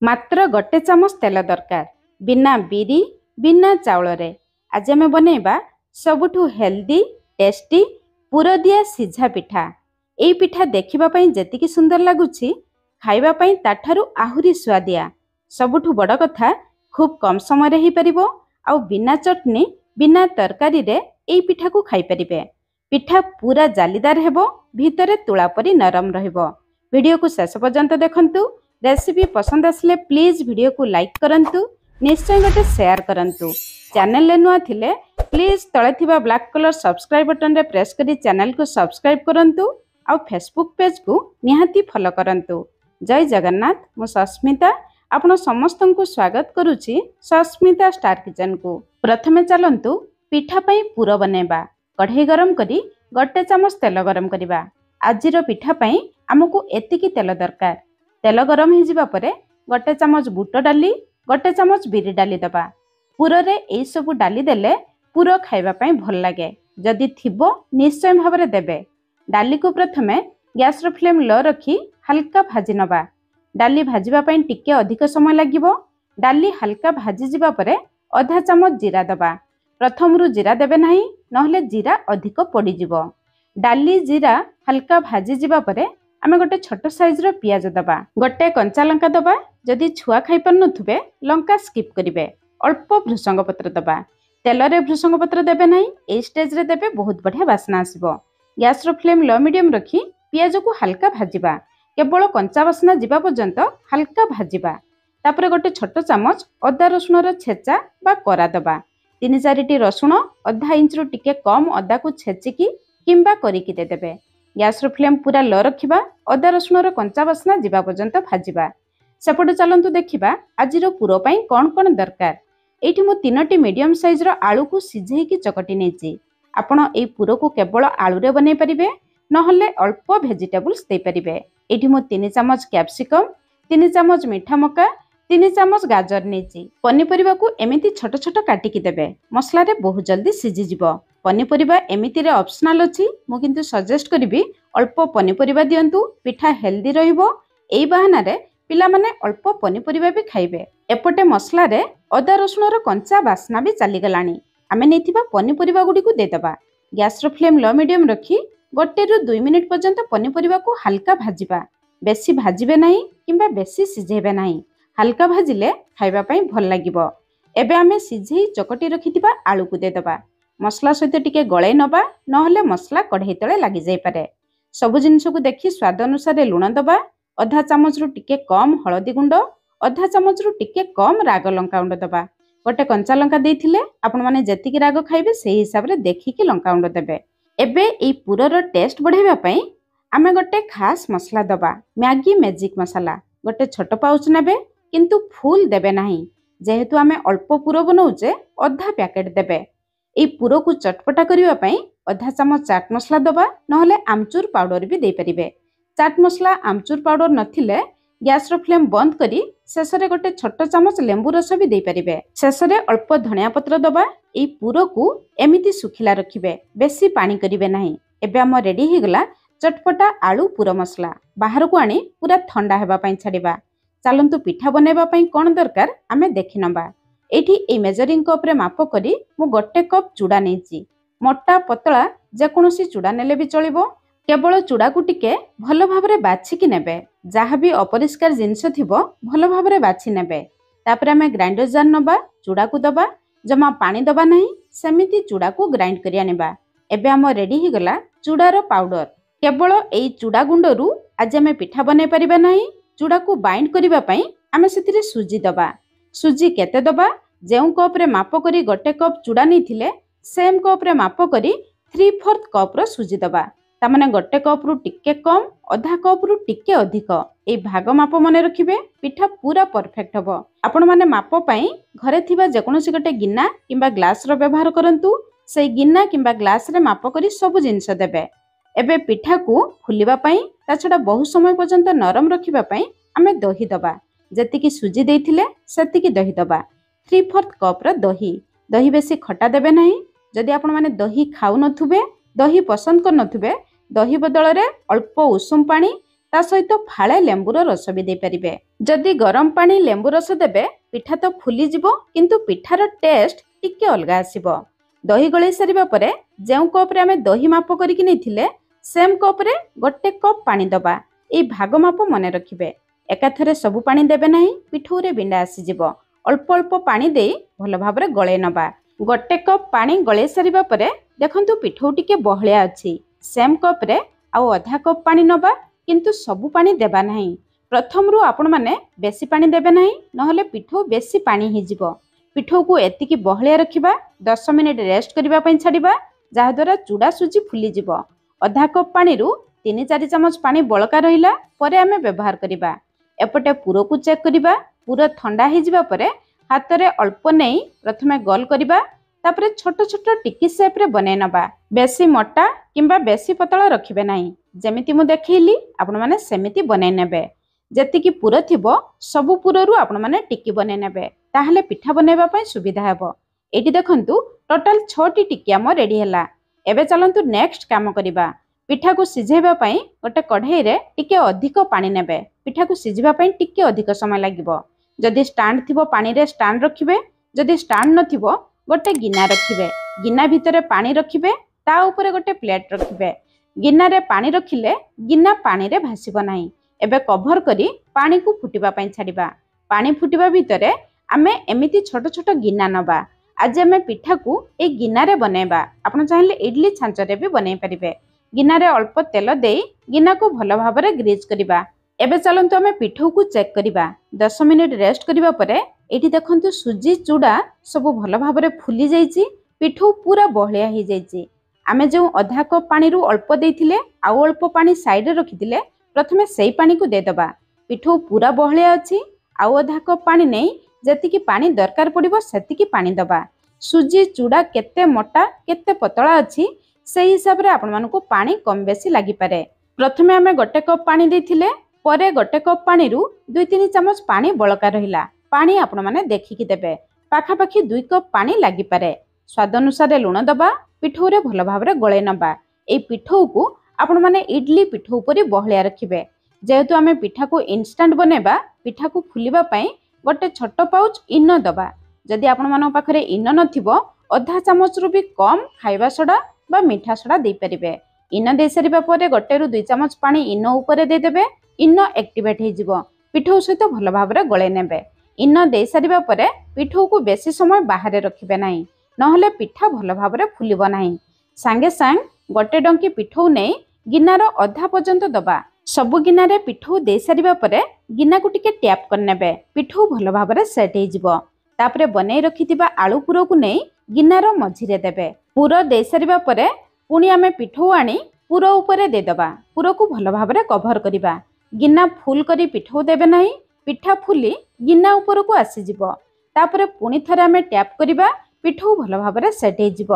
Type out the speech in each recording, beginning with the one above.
मात्र गोटे चामच तेल दरकार बिना बिरी बिना चाउल रे आज आम बनैबा सबुठु हेल्दी टेस्टी पुर दिया सिझा पिठा। एई पिठा देखिबा पई जेतिकी सुंदर लागुछि खाइबा पई ताठारु आहुरी स्वादिया। सबुठु बड़ कथा खूब कम समय रे ही परिबो आउ बिना चटनी बिना तरकारी रे एई पिठा को खाई परिबे। पिठा पूरा जालीदार हेबो भितरे तुळा परी नरम रहिबो। वीडियो को शेष पर्यंत देखंतु। रेसिपी पसंद आसले प्लीज वीडियो को लाइक करंतु, निश्चय गोटे शेयर करंतु। चैनल ले नुआ थिले प्लीज तळे थिबा ब्लैक कलर सब्सक्राइब बटन रे प्रेस करी चैनल को सब्सक्राइब करंतु आउ फेसबुक पेज को निहाती फॉलो करंतु। जय जगन्नाथ। मु सस्मिता आपण समस्त को स्वागत करुछि सस्मिता स्टार किचन को। प्रथमे चलंतु पिठा पई पुर बनेबा। कढ़ई गरम करी गोटे चामच तेल गरम करिबा। आजिर पिठा पई हमकु एतिकी तेल दरकार। तेल गरम हो जावा परे गोटे चामच बुट डाली गोटे चामच बिरी डाली दबा। पुर रे एई सब डाली देले पुर खाइबा पई भल लागे। जदि थिबो निश्चय भाबरे देबे। डाली को प्रथमे गैस रो फ्लेम लो रखी हल्का भाजी नबा। डाली भाजीबा पई टिके अधिक समय लागिबो। डाली हल्का भाजी जिबा परे आधा चामच जीरा दबा। प्रथमरु जीरा देबे नाही नहले जीरा अधिक पड़ी जिवो। डाली जीरा हल्का भाजी जिबा परे आमे गोटे छोट साइज रो पियाज दबा। गोटे कंचा लंका दबा। जदि छुआ खाई पार नथुबे लंका स्किप करिवे। अल्प भृषंग पत्र दबा। तेल रे भृषंग पत्र देबे नाही। ए स्टेज रे देबे बहुत बढ़िया वासना आसीबो। गैस रो फ्लेम लो मीडियम रखी पियाज को हल्का भाजीबा। केवल कंचा वासना जिबा पर्यंत हल्का भाजीबा। तापरे गोटे छोट चामच अदा रसुण रो छेचा बा कोरा दबा। 3-4 रसुण आधा इंच रु टिके कम अदा को छेचिकी किंबा करिकी दे देबे। गैस रो फ्लेम पूरा लो रखिबा। अदा रसुण रो कंचा वासना जिबा पर्यंत भाजीबा। सेपटे चलंतु देखिबा आजिरो पुरो पई कोन कोन दरकार। एठी मु 3टी मीडियम साइज रो आलू को सिझेकी चकटी नेची। आपण एई पुरो को केवल आलू रे बनै परिबे नहले अल्प वेजिटेबल्स दे परिबे। एठी मु 3 चामच कैप्सिकम 3 चामच मीठा मका 3 चामच गाजर नेची। पनीपरिबा को एमिति छोट छोट काटी की देबे। मसला रे बहुत जल्दी सिझी जिवो। पनीपरिबा एमिति रे ऑप्शनल अछि। मु किंतु सजेस्ट करिबी अल्प पनीपरिबा दियंतु। पिठा हेल्दी रहिबो। एई बहाना रे पिला माने अल्प पनीपरिबा भी खाइबे। एपटे मसला रे अदा रसुण रो कंचा वासना भी चली गलानी। आमे नेथिबा पनीपरिबा गुडी को दे दबा। गैस रो फ्लेम लो मीडियम रखी 1 रु 2 मिनिट पर्यंत पनीपरिबा को हल्का भाजीबा। बेसी भाजीबे नाही किंबा बेसी सिझेबे नाही। हल्का भाजिले खाइबा पई भल लागिबो। एबे आमे सिझेई चकटी रखिथिबा आलू को दे दबा। मसला सहित टिके गळै नबा नहले मसला कढ़ई तळे लागि जाई पारे। सब जिनिस को देखि स्वाद अनुसार लुण दबा। आधा चामच रु टिके कम हळदी गुंड आधा चामच रु टिके कम राग लंका गुंड दबा। गोटे कंचा लंका देथिले आपण माने जेतिकी राग खाइबे सेही हिसाब रे देखिकी लंका गुंड देबे। एबे एई पुरर टेस्ट बढ़ाइबा पई आमे गोटे खास मसला दबा। मैगी मैजिक मसाला गोटे छोट पाउच नेबे किंतु फुल देबे नाही। जेहेतु आमे अल्प पुरो बनौचे आधा पैकेट देबे। एई पुरो को चटपटा करिवा पई आधा चामच चाट मसला दबा नहले आमचूर पाउडर भी दे परिबे। चाट मसला आमचूर पाउडर नथिले गैस रो फ्लेम बंद करी शेषरे गोटे छोट चामच लेंबू रस भी दे परिबे। शेषरे अल्प धनिया पत्र दबा। एई पुरो को एमिति सुखिला रखिबे। बेसी पानी करिबे नाही। एबे हम रेडी हे गला चटपटा आलू पुरो मसला। बाहर को आनी पूरा ठंडा हेबा पई छाडिबा। चलंतु पिठा बनेबा पई कोन दरकार आमे देखि नबा। एठी ए मेजरिंग कप रे माप करी मु गोटे कप चूड़ा नेची। मोटा पतला जे कोनोसी चूड़ा नेले भी चलिबो। केवल चूड़ा को टिके भल भाबरे बाछिकी नेबे। जहाँ भी अपरिष्कार जिनिस थिबो भल भाबरे बाछि नेबे। तापर आमे ग्राइंडर जार नबा। चूड़ा को दबा। जमा पानी दबा नहीं। सेमिति चूड़ा को ग्राइंड करिया नेबा। एबे हम रेडी हे गला चूड़ार पाउडर। केवल एई चूड़ा गुंडरू आज आमे पिठा बनै परिबा नहीं। चूड़ा को बाइंड करिबा पई आमे सेतिरे सुजी दबा। सुजी केते दबा जेउ कप रे माप करी गोटे कप चूड़ा नैथिले सेम कप रे माप करी 3/4 कप रो सुजी दबा। तामाने गोटे कप रु टिके कम आधा कप रु टिके अधिक ए भाग माप मने रखिबे। पिठा पूरा परफेक्ट हबो। आपण माने माप पई घरे थिबा जे कोनोसी गोटे गिन्ना किंबा ग्लास रो व्यवहार करंतु। सेई गिन्ना किंबा ग्लास रे माप करी सब जिनिस देबे। एबे पिठा को फुलिबा पई ता छडा बहुत समय पर्यंत नरम रखिबा पई आमे दही दबा। जेतिकी सुजी देथिले सेतिकी दही दबा। 3/4 कप रो दही। दही बेसी खटा देबे नाही। जदि आपण माने दही खाउ नथुबे दही पसंद कर नथुबे दही बदल रे अल्प उषुम पानी ତା ସହିତ ଫାଳେ ଲେମ୍ବୁର ରସ ବି ଦେଇପାରିବେ। ଯଦି ଗରମ ପାଣି ଲେମ୍ବୁ ରସ ଦେବେ ପିଠା ତ ଫୁଲିଯିବ, କିନ୍ତୁ ପିଠାର ଟେଷ୍ଟ ଟିକେ ଅଲଗା ଆସିବ। ଦହି ଗୋଳେଇ ସାରିବା ପରେ ଯେଉଁ କପ୍ରେ ଆମେ ଦହି ମାପ କରିକି ନେଇଥିଲେ ସେମ୍ କପ୍ରେ 1 କପ୍ ପାଣି ଦେବା। ଏଇ ଭାଗ ମାପ ମନେ ରଖିବେ। ଏକାଥରେ ସବୁ ପାଣି ଦେବେ ନାହିଁ, ପିଠଉରେ ବିଣ୍ଡା ଆସିଯିବ। ଅଳ୍ପ ଅଳ୍ପ ପାଣି ଦେଇ ଭଲ ଭାବରେ ଗଳେଇ ନେବା। 1 କପ୍ ପାଣି ଗଳେଇ ସାରିବା ପରେ ଦେଖନ୍ତୁ ପିଠଉ ଟିକେ ବହଳିଆ ଅଛି। ସେମ୍ କପ୍ରେ ଆଉ ଅଧା କପ୍ ପାଣି ନେବା, କିନ୍ତୁ ସବୁ ପାଣି ଦେବା ନାହିଁ। ପ୍ରଥମରୁ ଆପଣମାନେ ବେଶୀ ପାଣି ଦେବେ ନାହିଁ, ନହେଲେ ପିଠଉ ବେଶୀ ପାଣି ହେଇଯିବ। ପିଠଉକୁ ଏତିକି ବହଳିଆ ରଖିବା। 10 ମିନିଟ୍ ରେଷ୍ଟ କରିବା ପାଇଁ ଛାଡ଼ିବା, ଯାହାଦ୍ୱାରା ଚୁଡ଼ା ସୁଜି ଫୁଲିଯିବ। ଅଧା କପ୍ ପାଣିରୁ 3-4 ଚାମଚ ପାଣି ବଳକା ରହିଲା ପରେ ଆମେ ବ୍ୟବହାର କରିବା। ଏପଟେ ପୁରକୁ ଚେକ୍ କରିବା। ପୁର ଥଣ୍ଡା ହେଇଯିବା ପରେ ହାତରେ ଅଳ୍ପ ନେଇ ପ୍ରଥମେ ଗୋଲ କରିବା, ତାପରେ ଛୋଟ ଛୋଟ ଟିକି ସେପ୍ରେ ବନେଇ ନେବା। ବେଶୀ ମୋଟା କିମ୍ବା ବେଶୀ ପତଳା ରଖିବେ ନାହିଁ। ଯେମିତି ମୁଁ ଦେଖେଇଲି ଆପଣମାନେ ସେମିତି ବନେଇ ନେବେ। ଯେତିକି ପୁର ଥିବ ସବୁ ପୁରରୁ ଆପଣମାନେ ଟିକି ବନେଇ ନେବେ, ତାହେଲେ ପିଠା ବନେଇବା ପାଇଁ ସୁବିଧା ହେବ। ଏଇଠି ଦେଖନ୍ତୁ ଟୋଟାଲ 6ଟି ଟିକି ଆମ ରେଡି ହେଲା। ଏବେ ଚାଲନ୍ତୁ ନେକ୍ସଟ କାମ କରିବା। ପିଠାକୁ ସିଝେଇବା ପାଇଁ ଗୋଟେ କଢ଼େଇରେ ଟିକେ ଅଧିକ ପାଣି ନେବେ। ପିଠାକୁ ସିଝିବା ପାଇଁ ଟିକେ ଅଧିକ ସମୟ ଲାଗିବ। ଯଦି ଷ୍ଟାଣ୍ଡ ଥିବ ପାଣିରେ ଷ୍ଟାଣ୍ଡ ରଖିବେ, ଯଦି ଷ୍ଟାଣ୍ଡ ନଥିବ ଗୋଟେ ଗିନା ରଖିବେ। ଗିନା ଭିତରେ ପାଣି ରଖିବେ, ତା ଉପରେ ଗୋଟେ ପ୍ଲେଟ୍ ରଖିବେ। ଗିନାରେ ପାଣି ରଖିଲେ ଗିନା ପାଣିରେ ଭାସିବ ନାହିଁ। ଏବେ କଭର କରି ପାଣିକୁ ଫୁଟିବା ପାଇଁ ଛାଡ଼ିବା। ପାଣି ଫୁଟିବା ଭିତରେ ଆମେ ଏମିତି ଛୋଟ ଛୋଟ ଗିନା ନେବା। ଆଜି ଆମେ ପିଠାକୁ ଏଇ ଗିନାରେ ବନେଇବା। ଆପଣ ଚାହିଁଲେ ଇଡଲି ଛାଞ୍ଚରେ ବି ବନେଇ ପାରିବେ। ଗିନାରେ ଅଳ୍ପ ତେଲ ଦେଇ ଗିନାକୁ ଭଲ ଭାବରେ ଗ୍ରୀଜ୍ କରିବା। ଏବେ ଚାଲନ୍ତୁ ଆମେ ପିଠଉକୁ ଚେକ୍ କରିବା। 10 ମିନିଟ୍ ରେଷ୍ଟ କରିବା ପରେ ଏଇଠି ଦେଖନ୍ତୁ ସୁଜି ଚୁଡ଼ା ସବୁ ଭଲ ଭାବରେ ଫୁଲି ଯାଇଛି। ପିଠଉ ପୁରା ବହଳିଆ ହେଇଯାଇଛି। ଆମେ ଯେଉଁ ଅଧା କପ୍ ପାଣିରୁ ଅଳ୍ପ ଦେଇଥିଲେ ଆଉ ଅଳ୍ପ ପାଣି ସାଇଡରେ ରଖିଥିଲେ, ପ୍ରଥମେ ସେଇ ପାଣିକୁ ଦେଇଦେବା। ପିଠଉ ପୁରା ବହଳିଆ ଅଛି। ଆଉ ଅଧା କପ୍ ପାଣି ନେଇ ଯେତିକି ପାଣି ଦରକାର ପଡ଼ିବ ସେତିକି ପାଣି ଦେବା। ସୁଜି ଚୁଡ଼ା କେତେ ମୋଟା କେତେ ପତଳା ଅଛି ସେହି ହିସାବରେ ଆପଣମାନଙ୍କୁ ପାଣି କମ୍ ବେଶୀ ଲାଗିପାରେ। ପ୍ରଥମେ ଆମେ 1 କପ୍ ପାଣି ଦେଇଥିଲେ, ପରେ 1 କପ୍ ପାଣିରୁ 2-3 ଚାମଚ ପାଣି ବଳକା ରହିଲା। ପାଣି ଆପଣମାନେ ଦେଖିକି ଦେବେ। ପାଖାପାଖି 2 କପ୍ ପାଣି ଲାଗିପାରେ। ସ୍ୱାଦ ଅନୁସାରେ ଲୁଣ ଦେବା। ପିଠଉରେ ଭଲ ଭାବରେ ଗୋଳେଇ ନେବା। ଏଇ ପିଠଉକୁ ଆପଣମାନେ ଇଡଲି ପିଠଉ ପରି ବହଳିଆ ରଖିବେ। ଯେହେତୁ ଆମେ ପିଠାକୁ ଇନଷ୍ଟାଣ୍ଟ ବନେଇବା, ପିଠାକୁ ଫୁଲିବା ପାଇଁ ଗୋଟେ ଛୋଟ ପାଉଚ ଇନୋ ଦେବା। ଯଦି ଆପଣମାନଙ୍କ ପାଖରେ ଇନୋ ନଥିବ ଅଧା ଚାମଚରୁ ବି କମ୍ ଖାଇବା ସୋଡ଼ା ବା ମିଠା ସୋଡ଼ା ଦେଇପାରିବେ। ଇନୋ ଦେଇସାରିବା ପରେ 1-2 ଚାମଚ ପାଣି ଇନୋ ଉପରେ ଦେଇଦେବେ। ଇନୋ ଆକ୍ଟିଭେଟ୍ ହେଇଯିବ। ପିଠଉ ସହିତ ଭଲ ଭାବରେ ଗୋଳେଇ ନେବେ। ଇନୋ ଦେଇସାରିବା ପରେ ପିଠଉକୁ ବେଶୀ ସମୟ ବାହାରେ ରଖିବେ ନାହିଁ, ନହେଲେ ପିଠା ଭଲ ଭାବରେ ଫୁଲିବ ନାହିଁ। ସାଙ୍ଗେ ସାଙ୍ଗ ଗୋଟେ ଡଙ୍କି ପିଠଉ ନେଇ ଗିନାର ଅଧା ପର୍ଯ୍ୟନ୍ତ ଦେବା। ସବୁ ଗିନାରେ ପିଠଉ ଦେଇସାରିବା ପରେ ଗିନାକୁ ଟିକେ ଟ୍ୟାପ୍ କରିନେବେ। ପିଠଉ ଭଲ ଭାବରେ ସେଟ୍ ହେଇଯିବ। ତାପରେ ବନେଇ ରଖିଥିବା ଆଳୁ ପୁରକୁ ନେଇ ଗିନାର ମଝିରେ ଦେବେ। ପୁର ଦେଇସାରିବା ପରେ ପୁଣି ଆମେ ପିଠଉ ଆଣି ପୁର ଉପରେ ଦେଇଦେବା। ପୁରକୁ ଭଲ ଭାବରେ କଭର କରିବା। ଗିନା ଫୁଲ କରି ପିଠଉ ଦେବେ ନାହିଁ, ପିଠା ଫୁଲି ଗିନା ଉପରକୁ ଆସିଯିବ। ତାପରେ ପୁଣି ଥରେ ଆମେ ଟ୍ୟାପ୍ କରିବା। ପିଠଉ ଭଲ ଭାବରେ ସେଟ୍ ହେଇଯିବ।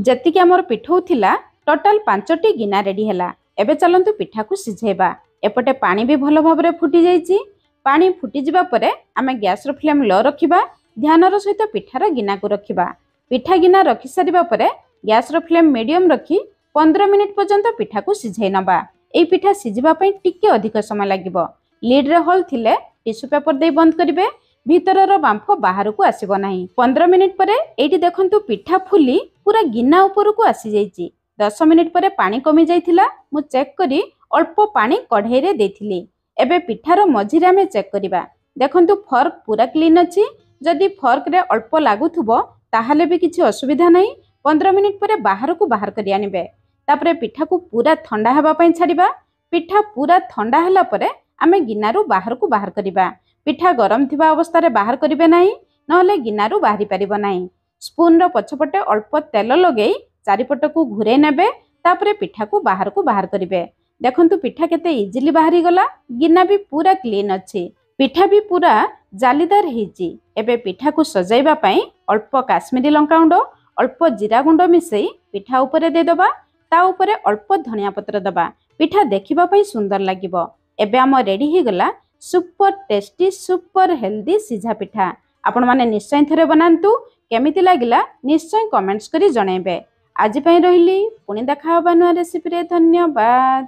ଯେତିକି ଆମର ପିଠଉ ଥିଲା ଟୋଟାଲ 5ଟି ଗିନା ରେଡି ହେଲା। ଏବେ ଚାଲନ୍ତୁ ପିଠାକୁ ସିଝେଇବା। ଏପଟେ ପାଣି ବି ଭଲ ଭାବରେ ଫୁଟି ଯାଇଛି। ପାଣି ଫୁଟିଯିବା ପରେ ଆମେ ଗ୍ୟାସର ଫ୍ଲେମ୍ ଲୋ ରଖିବା। ଧ୍ୟାନର ସହିତ ପିଠାର ଗିନାକୁ ରଖିବା। ପିଠା ଗିନା ରଖି ସାରିବା ପରେ ଗ୍ୟାସର ଫ୍ଲେମ୍ ମିଡିୟମ ରଖି 15 ମିନିଟ୍ ପର୍ଯ୍ୟନ୍ତ ପିଠାକୁ ସିଝେଇ ନେବା। এই ପିଠା ସିଝିବା ପାଇଁ ଟିକେ ଅଧିକ ସମୟ ଲାଗିବ। ଲିଡ୍ରେ ହୋଲ୍ ଥିଲେ ଟିସ୍ୟୁ ପେପର ଦେଇ ବନ୍ଦ କରିବେ। ଭିତରର ବାମ୍ଫ ବାହାରକୁ ଆସିବ ନାହିଁ। 15 ମିନିଟ୍ ପରେ ଏଇଠି ଦେଖନ୍ତୁ ପିଠା ଫୁଲି ପୁରା ଗିନା ଉପରକୁ ଆସିଯାଇଛି। 10 ମିନିଟ୍ ପରେ ପାଣି କମି ଯାଇଥିଲା। ମୁଁ ଚେକ୍ କରି ଅଳ୍ପ ପାଣି କଢ଼େଇରେ ଦେଇଥିଲି। ଏବେ ପିଠାର ମଝିରେ ଆମେ ଚେକ୍ କରିବା। ଦେଖନ୍ତୁ ଫର୍କ ପୁରା କ୍ଲିନ୍ ଅଛି। ଯଦି ଫର୍କରେ ଅଳ୍ପ ଲାଗୁଥିବ ତାହେଲେ ବି କିଛି ଅସୁବିଧା ନାହିଁ। 15 ମିନିଟ୍ ପରେ ବାହାରକୁ ବାହାର କରି ଆଣିବେ। ତାପରେ ପିଠାକୁ ପୁରା ଥଣ୍ଡା ହେବା ପାଇଁ ଛାଡ଼ିବା। ପିଠା ପୁରା ଥଣ୍ଡା ହେଲା ପରେ ଆମେ ଗିନାରୁ ବାହାରକୁ ବାହାର କରିବା। ପିଠା ଗରମ ଥିବା ଅବସ୍ଥାରେ ବାହାର କରିବେ ନାହିଁ, ନହେଲେ ଗିନାରୁ ବାହାରି ପାରିବ ନାହିଁ। ସ୍ପୁନର ପଛପଟେ ଅଳ୍ପ ତେଲ ଲଗେଇ ଚାରିପଟକୁ ଘୁରେଇ ନେବେ। ତାପରେ ପିଠାକୁ ବାହାରକୁ ବାହାର କରିବେ। ଦେଖନ୍ତୁ ପିଠା କେତେ ଇଜିଲି ବାହାରିଗଲା। ଗିନା ବି ପୁରା କ୍ଲିନ୍ ଅଛି। ପିଠା ବି ପୁରା ଜାଲିଦାର ହେଇଛି। ଏବେ ପିଠାକୁ ସଜାଇବା ପାଇଁ ଅଳ୍ପ କାଶ୍ମୀରୀ ଲଙ୍କାଗୁଣ୍ଡ, ଅଳ୍ପ ଜିରା ଗୁଣ୍ଡ ମିଶେଇ ପିଠା ଉପରେ ଦେଇଦେବା। ତା ଉପରେ ଅଳ୍ପ ଧନିଆ ପତ୍ର ଦେବା। ପିଠା ଦେଖିବା ପାଇଁ ସୁନ୍ଦର ଲାଗିବ। ଏବେ ଆମ ରେଡି ହେଇଗଲା ସୁପର ଟେଷ୍ଟି ସୁପର ହେଲ୍ଦି ସିଝା ପିଠା। ଆପଣମାନେ ନିଶ୍ଚୟ ଥରେ ବନାନ୍ତୁ। କେମିତି ଲାଗିଲା ନିଶ୍ଚୟ କମେଣ୍ଟସ୍ କରି ଜଣାଇବେ। ଆଜି ପାଇଁ ରହିଲି। ପୁଣି ଦେଖା ହେବା ନୂଆ ରେସିପିରେ। ଧନ୍ୟବାଦ।